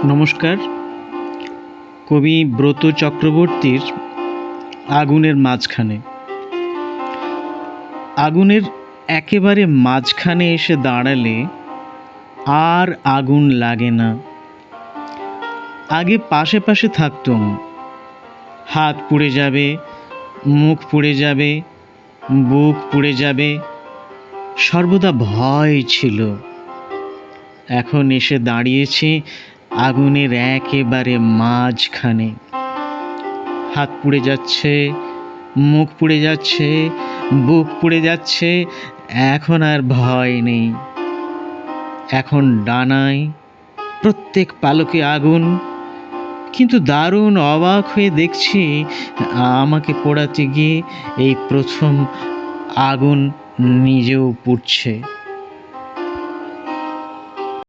নমস্কার। কবি ব্রত চক্রবর্তীর আগুনের মাঝখানে। আগুনের একেবারে মাঝখানে এসে দাঁড়ালে আর আগুন লাগে না। আগে পাশে পাশে থাকতুম, হাত পুড়ে যাবে, মুখ পুড়ে যাবে, বুক পুড়ে যাবে, সর্বদা ভয় ছিল। এখন এসে দাঁড়িয়েছি আগুনের একেবারে মাঝখানে। হাত পুড়ে যাচ্ছে, মুখ পুড়ে যাচ্ছে, বুক পুড়ে যাচ্ছে, এখন আর ভয় নেই। এখন ডানায়, প্রত্যেক পালকে আগুন। কিন্তু দারুণ অবাক হয়ে দেখছি আমাকে পোড়াতে গিয়ে এই প্রথম আগুন নিজেও পুড়ছে।